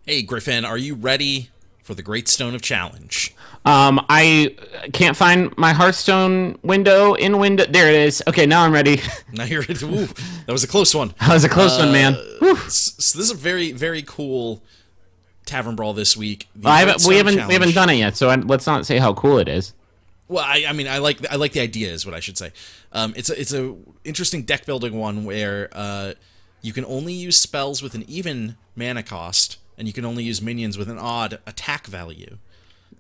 Hey, Griffin, are you ready for the Great Stone of Challenge? I can't find my Hearthstone window in window. There it is. Okay, now I'm ready. Now you're ooh, that was a close one. That was a close one, man. Whew. So this is a very, very cool Tavern Brawl this week. The Well, Great Stone of we haven't Challenge. done it yet, so let's not say how cool it is. Well, I mean, I like the idea is what I should say. It's a interesting deck building one where you can only use spells with an even mana cost, and you can only use minions with an odd attack value.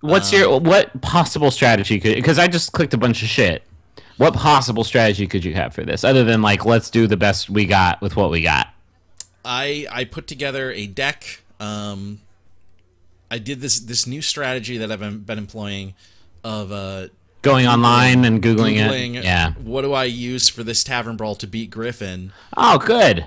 What possible strategy could? Because I just clicked a bunch of shit. What possible strategy could you have for this, other than like let's do the best we got with what we got? I put together a deck. I did this new strategy that I've been employing of Going online and Googling it. Yeah. what do I use for this Tavern Brawl to beat Griffin. Oh, good.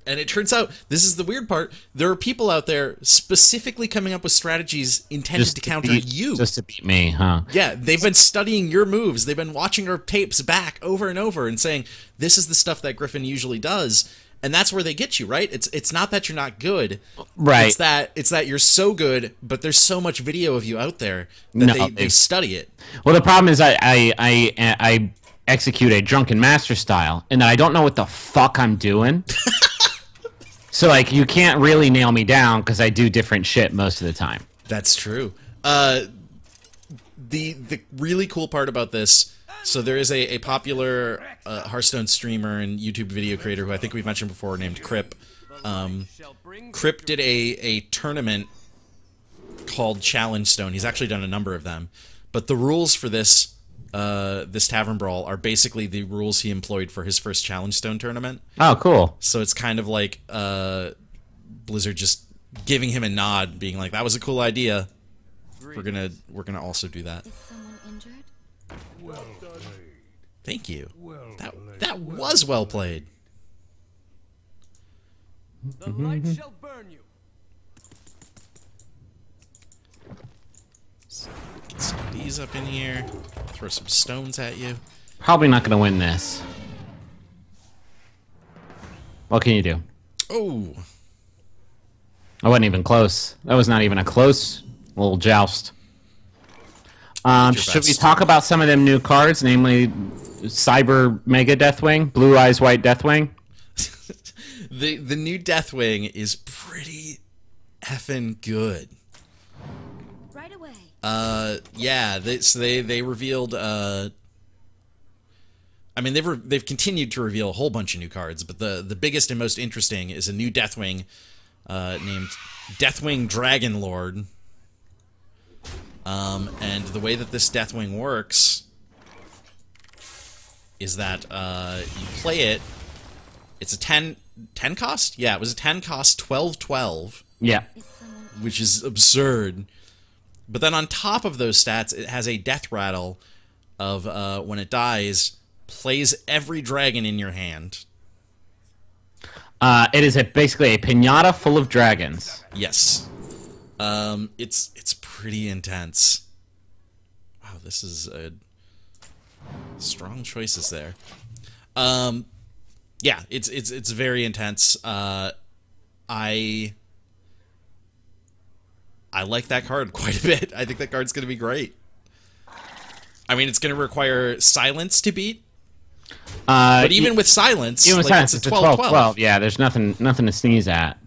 And it turns out, this is the weird part, there are people out there specifically coming up with strategies intended to counter you. Just to beat me, huh? Yeah, they've been studying your moves. They've been watching our tapes back over and over and saying, this is the stuff that Griffin usually does. And that's where they get you, right? It's not that you're not good. Right. It's that you're so good, but there's so much video of you out there that they study it. Well, the problem is I execute a drunken master style, and that I don't know what the fuck I'm doing. So like you can't really nail me down because I do different shit most of the time. That's true. The really cool part about this, so there is a popular Hearthstone streamer and YouTube video creator who I think we've mentioned before named Crip. Crip did a tournament called Challengestone. He's actually done a number of them. But the rules for this Tavern Brawl are basically the rules he employed for his first Challengestone tournament. Oh, cool. So it's kind of like Blizzard just giving him a nod, being like, "That was a cool idea. We're gonna also do that." Is someone injured? Well done. Thank you. That was well played. The light shall burn you. Get some of these up in here. Throw some stones at you. Probably not gonna win this. What can you do? Oh, I wasn't even close. That was not even a close little joust. Should we best. talk about some of them new cards, namely Cyber Mega Deathwing, Blue Eyes White Deathwing? the new Deathwing is pretty effing good. Right away. Yeah. They revealed. I mean, they've continued to reveal a whole bunch of new cards, but the biggest and most interesting is a new Deathwing named Deathwing Dragon Lord. And the way that this Deathwing works is that you play it. It's a 10 cost? Yeah, it was a 10 cost 12/12, Yeah. Is someone which is absurd. But then on top of those stats, it has a death rattle of when it dies, plays every dragon in your hand. It is basically a pinata full of dragons. Yes. It's pretty intense. Wow, this is strong choices there. Yeah, it's very intense. I like that card quite a bit. I think that card's going to be great. I mean, it's going to require silence to beat. But even with silence, even with like, silence, it's it's a a 12/12. 12-12. Yeah, there's nothing to sneeze at.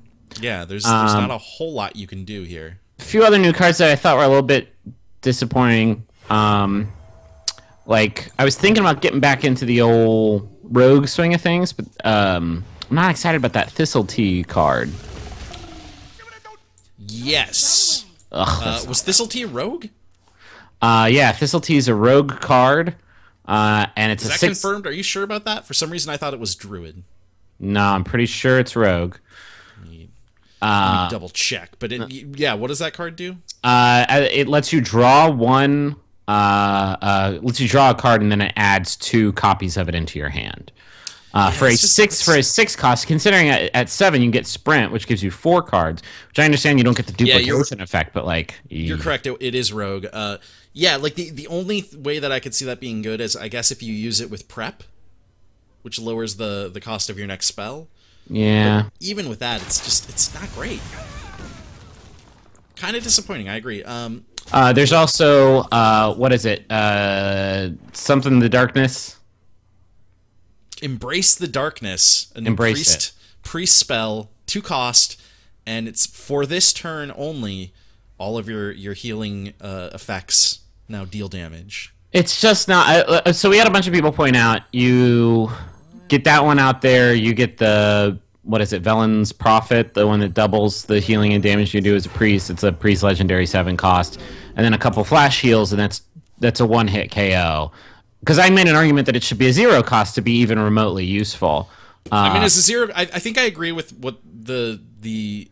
Yeah, there's not a whole lot you can do here. A few other new cards that I thought were a little bit disappointing. Like I was thinking about getting back into the old rogue swing of things, but I'm not excited about that Thistle Tea card. Yes. Ugh, Was Thistle a rogue? yeah, Thistle Tea is a rogue card, and it's Is a that 6. confirmed? Are you sure about that? For some reason, I thought it was druid. No, I'm pretty sure it's rogue. Let me double check. But yeah, what does that card do? It lets you draw one. Lets you draw a card, and then it adds 2 copies of it into your hand. For a 6 cost, considering at 7 you can get Sprint, which gives you 4 cards. Which I understand you don't get the duplication effect, but like You're correct. It is rogue. Yeah, like the only way that I could see that being good is I guess if you use it with prep, which lowers the cost of your next spell. Yeah. But even with that, it's not great. Kind of disappointing. I agree. There's also what is it? Something in the darkness. Embrace the Darkness. Embrace priest spell, 2 cost, and it's for this turn only. All of your healing effects now deal damage. It's just not. So we had a bunch of people point out, you get that one out there. You get the, what is it, Velen's Prophet, the one that doubles the healing and damage you do as a priest. It's a priest legendary 7 cost, and then a couple flash heals, and that's a 1-hit KO. Because I made an argument that it should be a 0 cost to be even remotely useful. I mean, as a 0, I think I agree with what the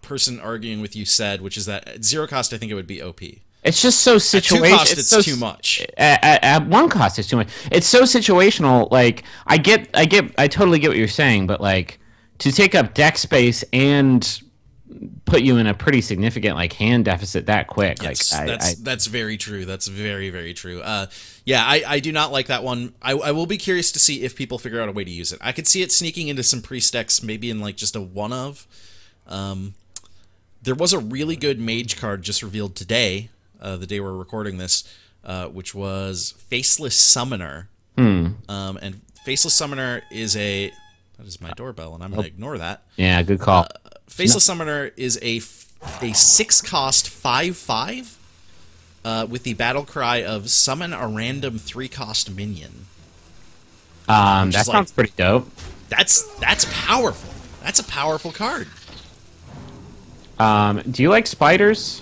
person arguing with you said, which is that at 0 cost, I think it would be OP. It's just so situational. At 2 cost, it's too much. At 1 cost, it's too much. It's so situational. Like, I totally get what you're saying, but like, to take up deck space and put you in a pretty significant like hand deficit that quick. Yes, like, that's very true. That's very, very true. Yeah, I do not like that one. I will be curious to see if people figure out a way to use it. I could see it sneaking into some priest decks, maybe in like just a one of. There was a really good mage card just revealed today, the day we're recording this, which was Faceless Summoner. And Faceless Summoner is a... That is my doorbell, and I'm going to ignore that. Yeah, good call. Faceless Summoner is a 6-cost 5/5 with the battle cry of summon a random 3-cost minion. That sounds pretty dope. That's powerful. That's a powerful card. Do you like spiders?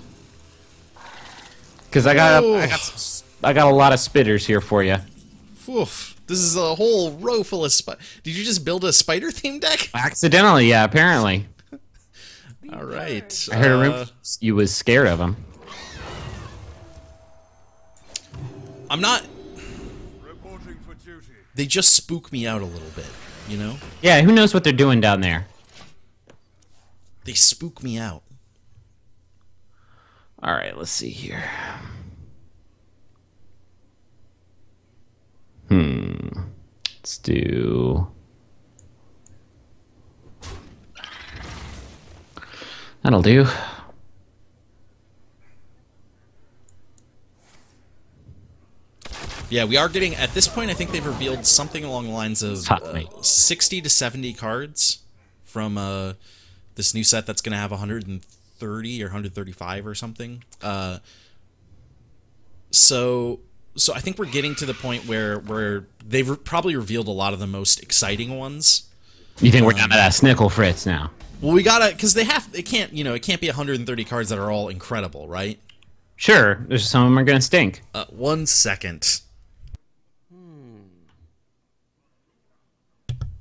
Because I got a lot of spitters here for you. Oof. This is a whole row full of Did you just build a spider themed deck? Accidentally, yeah, apparently. All right. I heard a rumor you was scared of them. I'm not. Reporting for duty. They just spook me out a little bit, you know? Yeah, who knows what they're doing down there? They spook me out. All right, let's see here. Let's do... That'll do. Yeah, we are getting... At this point, I think they've revealed something along the lines of 60 to 70 cards from this new set that's going to have 130 or 135 or something. So I think we're getting to the point where they've probably revealed a lot of the most exciting ones. You think we're down to that Snickle Fritz now? Well, we gotta, because it can't be 130 cards that are all incredible, right? Sure, there's some of them are gonna stink. 1 second.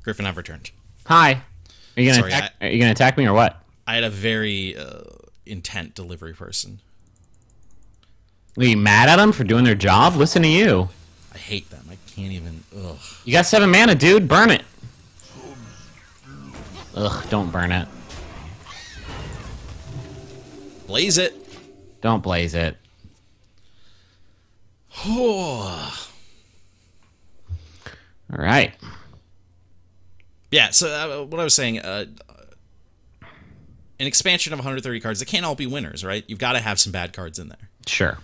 Griffin, I've returned. Hi. Are you gonna attack me or what? I had a very intent delivery person. Are you mad at them for doing their job? Listen to you. I hate them. I can't even. Ugh. You got 7 mana, dude. Burn it. Ugh, don't burn it. Blaze it. Don't blaze it. All right. Yeah, so what I was saying, an expansion of 130 cards, they can't all be winners, right? You've got to have some bad cards in there. Sure.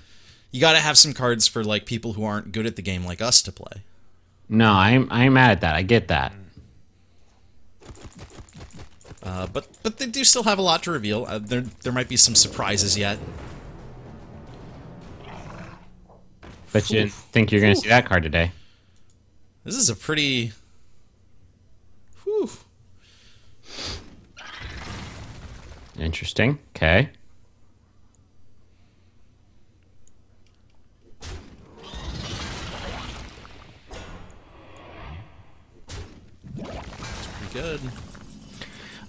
You got to have some cards for like people who aren't good at the game like us to play. No, I'm mad at that. I get that. But they do still have a lot to reveal. There might be some surprises yet. But you didn't think you're going to see that card today. This is a pretty... Whew. Interesting. Okay. It's pretty good.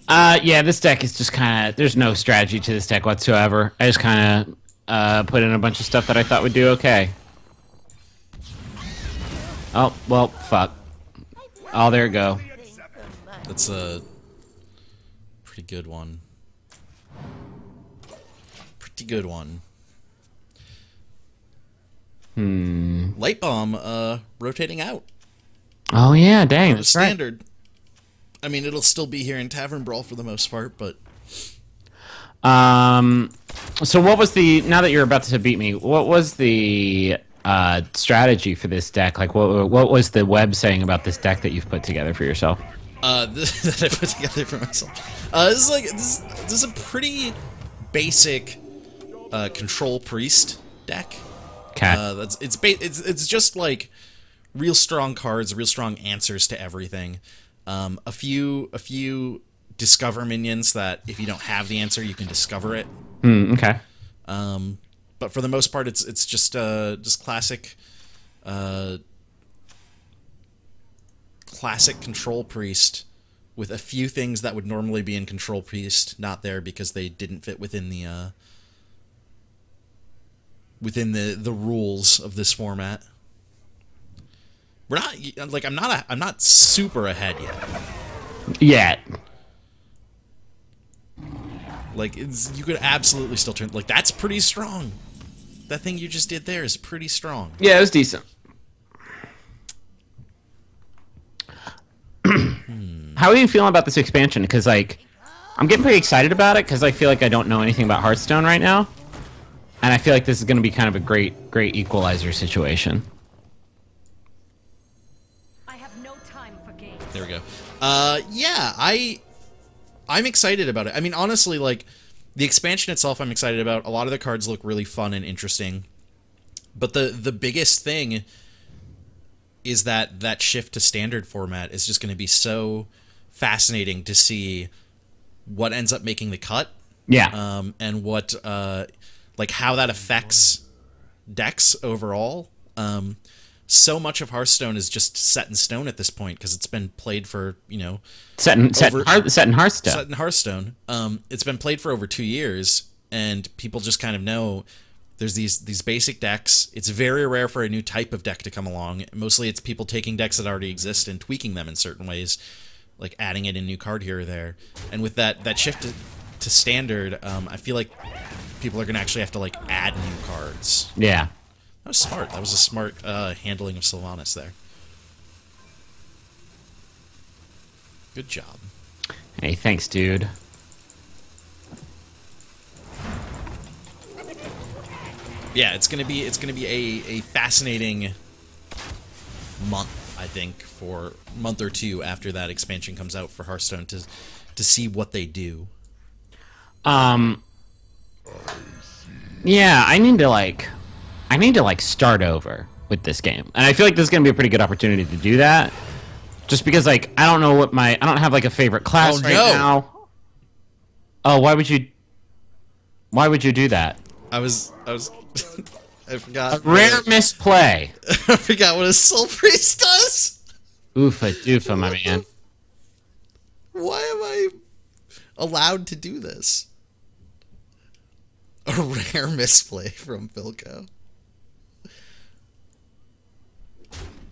Yeah, this deck is just kind of... There's no strategy to this deck whatsoever. I just kind of put in a bunch of stuff that I thought would do okay. Oh, well, fuck. Oh, there it go. That's a pretty good one. Pretty good one. Light Bomb, rotating out. Oh, yeah, dang, that's standard. Right. I mean, it'll still be here in Tavern Brawl for the most part, but... So what was the, now that you're about to beat me, what was the strategy for this deck? Like, what was the web saying about this deck that you've put together for yourself? That I put together for myself. This is a pretty basic control priest deck. Okay. It's just like real strong cards, real strong answers to everything. A few discover minions that if you don't have the answer, you can discover it. Okay. But for the most part, it's just classic classic control priest with a few things that would normally be in control priest not there because they didn't fit within the rules of this format. We're not like I'm not super ahead yet. Yet. Like you could absolutely still turn, like that's pretty strong. That thing you just did there is pretty strong. Yeah, it was decent. How are you feeling about this expansion? Because like, I'm getting pretty excited about it because I feel like I don't know anything about Hearthstone right now, and I feel like this is going to be kind of a great equalizer situation. I have no time for games. There we go. Yeah, I'm excited about it. I mean, honestly, like the expansion itself, I'm excited about. A lot of the cards look really fun and interesting, but the biggest thing is that shift to standard format is just going to be so fascinating to see what ends up making the cut. Yeah. And what like how that affects decks overall. So much of Hearthstone is just set in stone at this point because it's been played for, you know, set in Hearthstone. Set in Hearthstone. It's been played for over 2 years, and people just kind of know there's these basic decks. It's very rare for a new type of deck to come along. Mostly it's people taking decks that already exist and tweaking them in certain ways, like adding in a new card here or there. And with that shift to standard, I feel like people are going to actually have to like add new cards. Yeah. That was smart. That was a smart handling of Sylvanas there. Good job. Hey, thanks, dude. Yeah, it's gonna be a fascinating month, I think, for a month or two after that expansion comes out for Hearthstone to see what they do. Yeah, I need to like start over with this game. And I feel like this is going to be a pretty good opportunity to do that. Just because like I don't have like a favorite class now. Oh, why would you do that? I was I forgot. A rare misplay. I forgot what a soul priest does. Oofa doofa, my man. Why am I allowed to do this? A rare misplay from Philco.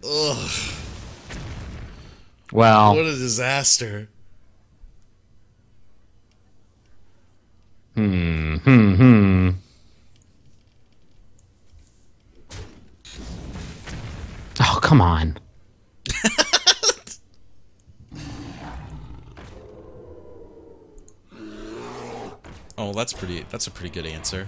Ugh. Well, what a disaster. Oh, come on. Oh, that's a pretty good answer.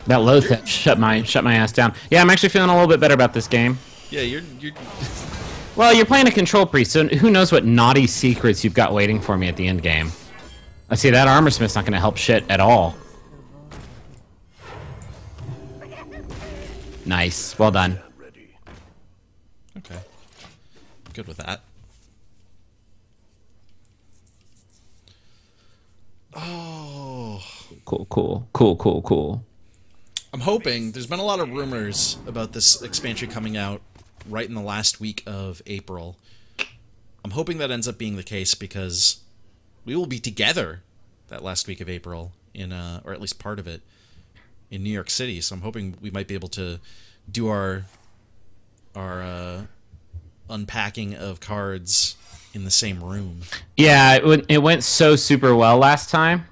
That low theft shut my ass down. Yeah, I'm actually feeling a little bit better about this game. Yeah, you're Well, you're playing a control priest, so who knows what naughty secrets you've got waiting for me at the end game. I see that armor smith's not going to help shit at all. Nice. Well done. okay. Good with that. Oh. Cool. I'm hoping, there's been a lot of rumors about this expansion coming out right in the last week of April. I'm hoping that ends up being the case because we will be together that last week of April in, or at least part of it, in New York City. So I'm hoping we might be able to do our unpacking of cards in the same room. Yeah, it went so super well last time.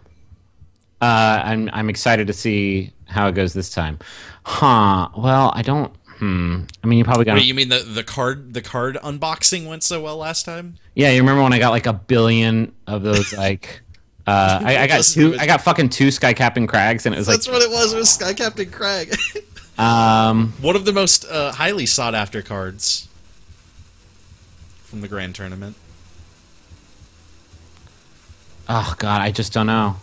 I'm excited to see how it goes this time. Huh. Well, I don't... I mean, you probably got. Wait, you mean the card unboxing went so well last time? Yeah, you remember when I got like 1 billion of those like. I got two. I got fucking 2 Sky Captain Crags, and it was That's like. what it was. It was Sky Captain Crag. One of the most highly sought after cards from the Grand Tournament. Oh God, I just don't know.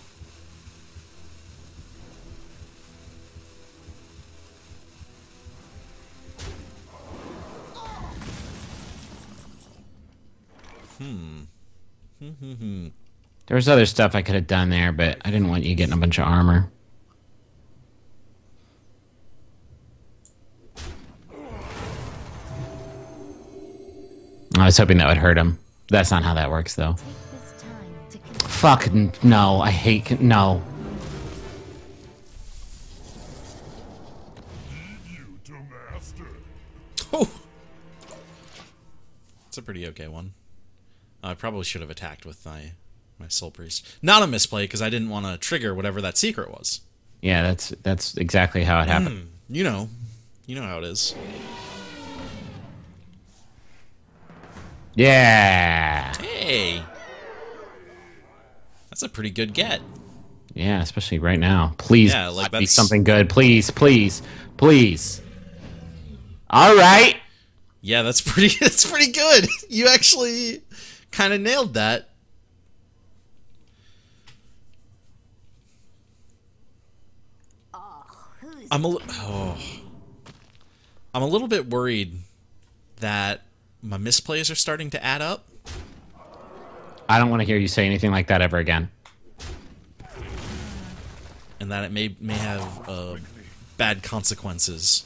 There was other stuff I could have done there, but I didn't want you getting a bunch of armor. I was hoping that would hurt him. That's not how that works, though. Fuck no! I hate no. Oh, it's a pretty okay one. I probably should have attacked with my Soul Priest. Not a misplay, because I didn't want to trigger whatever that secret was. Yeah, that's exactly how it happened. You know how it is. Yeah. Hey, that's a pretty good get. Yeah, especially right now. Please, yeah, like be something good. Please, please, please. All right. Yeah, that's pretty. It's pretty good. You actually kind of nailed that. I'm a little bit worried that my misplays are starting to add up. I don't want to hear you say anything like that ever again. And that it may have bad consequences.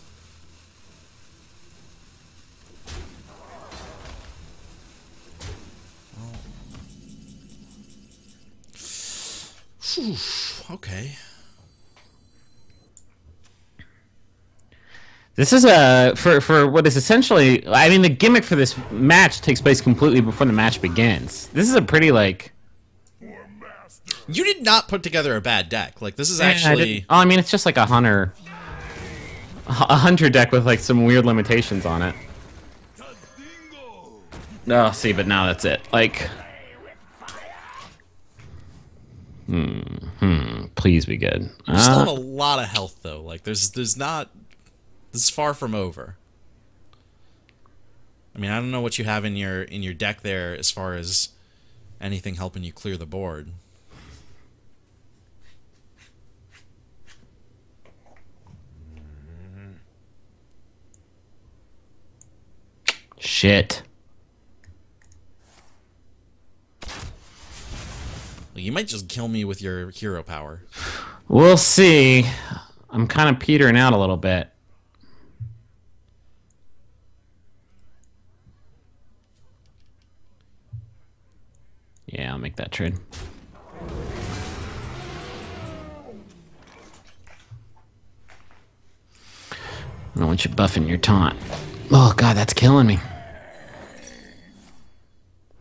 Whew, okay. This is for what is essentially, I mean, the gimmick for this match takes place completely before the match begins. This is a pretty like. You did not put together a bad deck. Like this is actually. I mean, it's just like a hunter deck with like some weird limitations on it. No, see, but now that's it. Like. Please be good. You still have a lot of health though. Like there's not. This is far from over. I mean, I don't know what you have in your deck there as far as anything helping you clear the board. Shit. You might just kill me with your hero power. We'll see. I'm kind of petering out a little bit. Yeah, I'll make that trade. I don't want you buffing your taunt. Oh, God, that's killing me.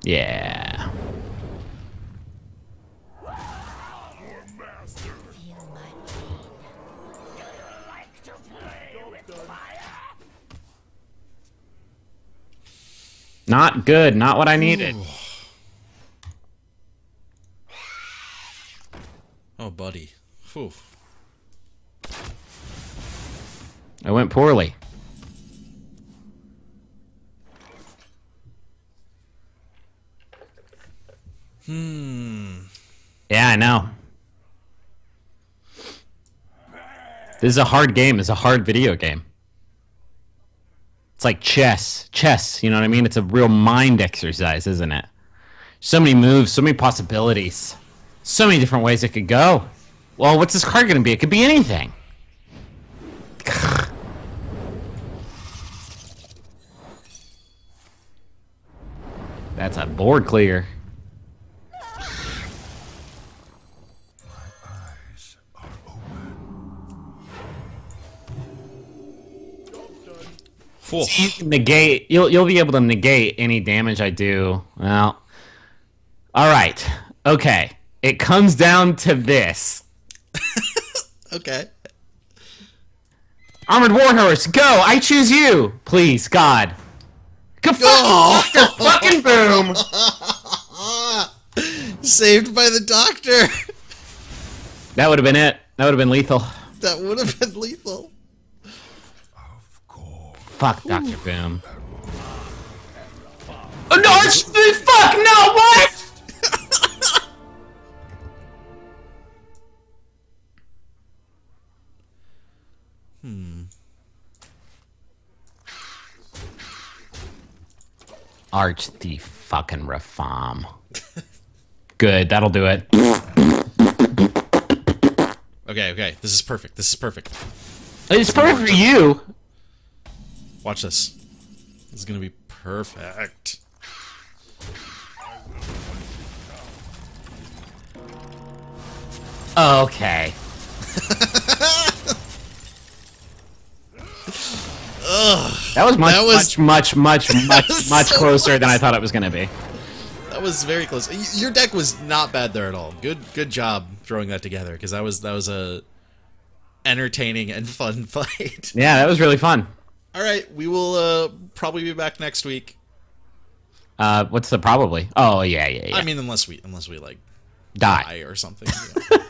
Yeah. Not good. Not what I needed. Oh, buddy. Whew. It went poorly. Yeah, I know. This is a hard game. It's a hard video game. It's like chess. Chess, you know what I mean? It's a real mind exercise, isn't it? So many moves, so many possibilities. So many different ways it could go. Well, what's this card going to be? It could be anything. That's a board clear. You can negate. You'll be able to negate any damage I do. Well, all right. Okay. It comes down to this. Okay. Armored Warhorse, go! I choose you! Please, God. Go fucking boom! Saved by the doctor. That would have been it. That would have been lethal. That would have been lethal. Fuck Dr. Boom. Oh, no, fuck, no, what? Arch the fucking reform. Good, that'll do it. Okay. This is perfect. It's perfect for you. Watch this. This is gonna be perfect. Okay. That was much closer than I thought it was gonna be. That was very close. Your deck was not bad there at all. Good job throwing that together, because that was a entertaining and fun fight. Yeah, that was really fun. All right, we will probably be back next week. What's the probably? Oh yeah. I mean, unless we like die or something. You know.